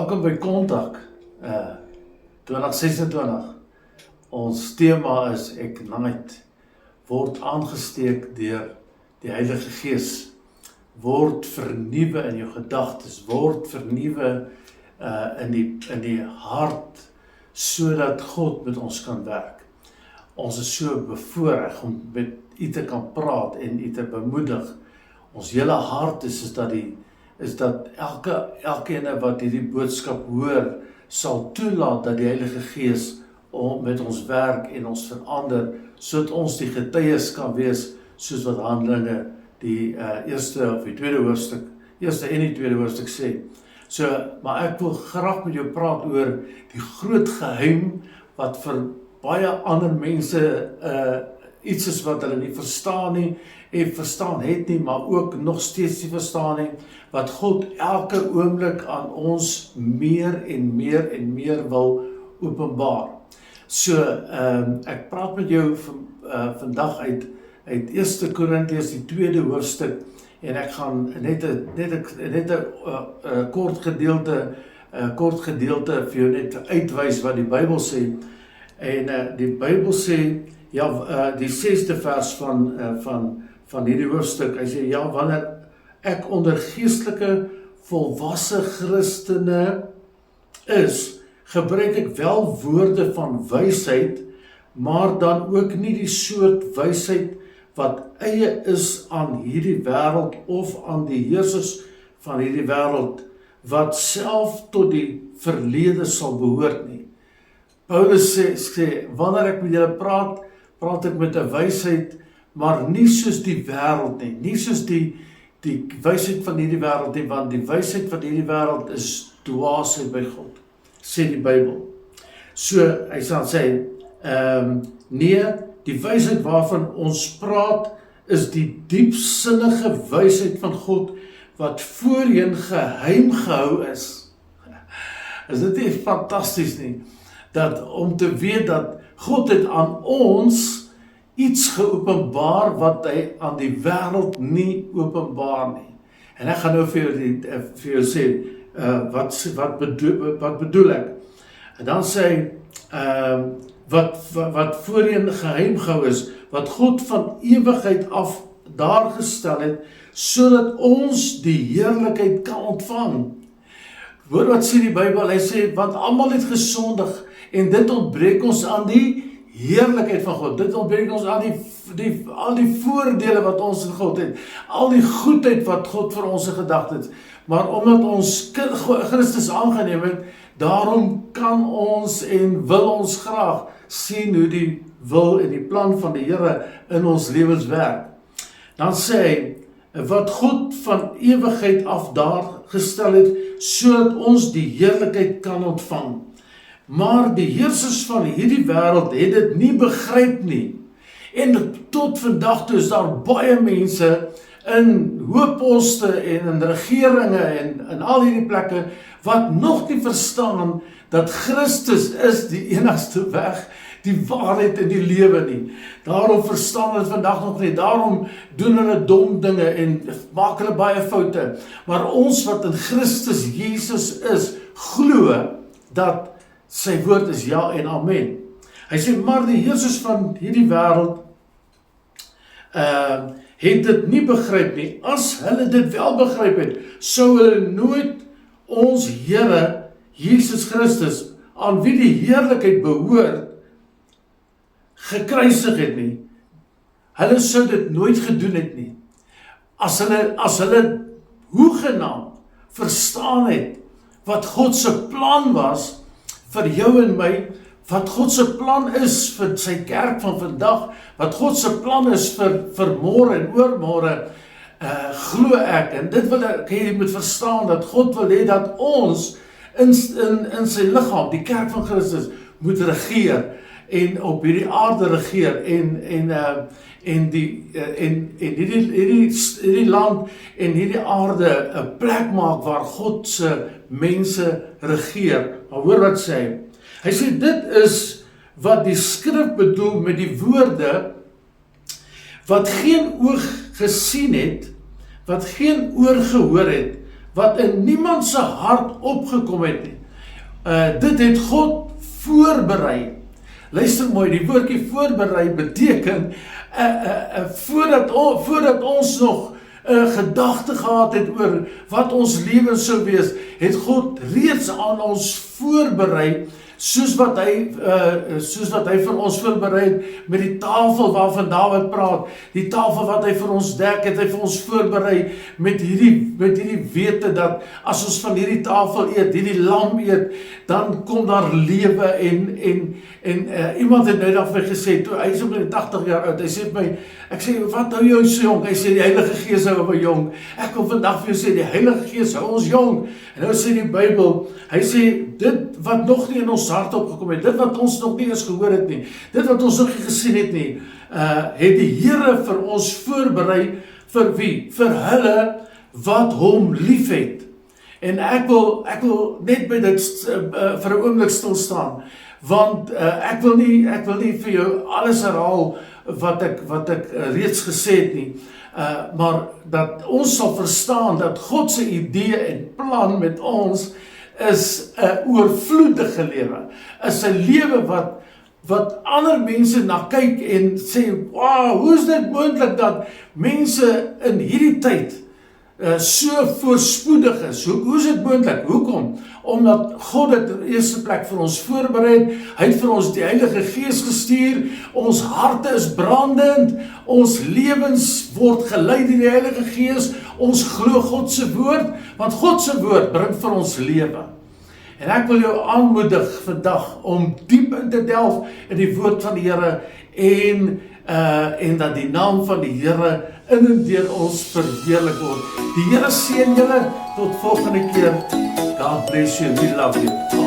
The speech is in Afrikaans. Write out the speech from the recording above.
Welkom by Kontak 2026. Ons tema is Ignite. Word aangesteek deur die Heilige Gees. Word vernuwe in jou gedagtes. Word vernuwe in die hart, sodat God met ons kan werk. Ons is so bevoorreg om met u te kan praat en u te bemoedig. Ons hele hart is dat elkeen wat hierdie boodskap hoor, sal toelaat dat die Heilige Gees met ons werk en ons verander, sodat ons die getuies kan wees, soos wat Handelinge die eerste of die tweede en die tweede hoofstuk sê. Maar ek wil graag met jou praat oor die groot geheim, wat vir baie ander mense iets is wat hulle nie verstaan nie, en verstaan het nie, maar ook nog steeds nie verstaan nie, wat God elke oomblik aan ons meer en meer wil openbaar. Ek praat met jou vandag uit 1 Korintiërs die tweede hoofstuk, en ek gaan net 'n kort gedeelte vir jou net uitwys wat die Bybel sê. En die Bybel sê, die 6de vers van hierdie hoofstuk, hy sê, wanneer ek onder geestelike volwasse Christene is, gebruik ek wel woorde van wysheid, maar dan ook nie die soort wysheid wat eie is aan hierdie wêreld of aan die heersers van hierdie wêreld, wat self tot die verlede sal behoort nie. Paulus sê, wanneer ek met julle praat ek met 'n wysheid, maar nie soos die wêreld nie, nie soos die wysheid van hierdie wêreld nie, want die wysheid van hierdie wêreld is dwaasheid by God, sê die Bybel. Hy sê, nee, die wysheid waarvan ons praat, is die diepsinnige wysheid van God, wat voorheen geheim gehou is. Is dit nie fantasties nie? Om te weet dat God het aan ons iets geopenbaar wat hy aan die wêreld nie openbaar nie. En ek gaan nou vir jou sê, wat bedoel ek? En dan sê hy, wat voorheen geheim gehou is, wat God van ewigheid af daar gestel het, sodat ons die heerlikheid kan ontvang. Hoor wat sê die Bybel, hy sê, want almal het gesondig, en dit ontbreek ons aan die heerlikheid van God, dit ontbreek ons aan al die voordele wat ons in God het, al die goedheid wat God vir ons gedagte het, maar omdat ons Christus aangeneem het, daarom kan ons en wil ons graag sien hoe die wil en die plan van die Here in ons lewens werk. Dan sê hy, wat God van ewigheid af daar gestel het, sodat ons die heerlikheid kan ontvang. Maar die heersers van hierdie wêreld het dit nie begryp nie. En tot vandag toe is daar baie mense in hoë poste en in regeringe en in al hierdie plekke, wat nog nie verstaan dat Christus is die enigste weg, die waarheid en die lewe nie. Daarom verstaan hulle vandag nog nie, daarom doen hulle dom dinge en maak hulle baie foute. Maar ons wat in Christus Jesus is, glo dat sy woord is ja en amen. Hy sê, maar die heersers van hierdie wêreld het dit nie begryp nie. As hulle dit wel begryp het, sou hulle nooit ons Here Jesus Christus, aan wie die heerlikheid behoort, gekruisig het nie. Hulle sou dit nooit gedoen het nie. As hulle hoegenaamd verstaan het wat God se plan was vir jou en my, wat God se plan is vir sy kerk van vandag, wat God se plan is vir môre en oormôre, glo ek, en dit wil ek hê jy moet verstaan, dat God wil hê dat ons in sy liggaam, die kerk van Christus, moet regeer, en op hierdie aarde regeer, en hierdie land en hierdie aarde 'n plek maak waar God se mense regeer. Maar hoor wat sê hy? Hy sê, dit is wat die skrif bedoel met die woorde, wat geen oog gesien het, wat geen oor gehoor het, wat in niemand se hart opgekom het nie. Dit het God voorberei. Luister mooi, die woordjie voorberei beteken, voordat ons nog gedagte gehad het oor wat ons lewe sou wees, het God reeds aan ons voorberei, soos wat hy vir ons voorberei het met die tafel waarvan Dawid praat, die tafel wat hy vir ons dek, het hy vir ons voorberei met hierdie wete dat as ons van hierdie tafel eet, hierdie lam eet, dan kom daar lewe en iemand het net af my gesê, toe hy is op 80 jaar oud, hy sê vir my, ek sê, wat hou jou so jong? Hy sê, die Heilige Gees hou my jong. Ek wil vandag vir jou sê, die Heilige Gees hou ons jong. En nou sê die Bybel, hy sê, dit wat nog nie in ons hart opgekom het, dit wat ons nog nie eens gehoor het nie, dit wat ons nog nie gesien het nie, het die Here vir ons voorberei, vir wie? Vir hulle wat hom lief het. En ek wil net by dit vir 'n oomblik stil staan, want ek wil nie vir jou alles herhaal wat ek reeds gesê het nie, maar dat ons sal verstaan dat God se idee en plan met ons is 'n oorvloedige lewe, is 'n lewe wat ander mense na kyk en sê, wow, hoe is dit moontlik dat mense in hierdie tyd so voorspoedig is? Hoe is dit moontlik? Hoekom? Omdat God dit in eerste plek vir ons voorberei het. Hy het vir ons die Heilige Gees gestuur. Ons harte is brandend. Ons lewens word gelei deur die Heilige Gees. Ons glo God se woord, want God se woord bring vir ons lewe. En ek wil jou aanmoedig vandag om diep in te delf in die woord van die Here en dat die naam van die Here in en deur ons verheerlik word. Die Here seën julle tot volgende keer. God bless you. We love you.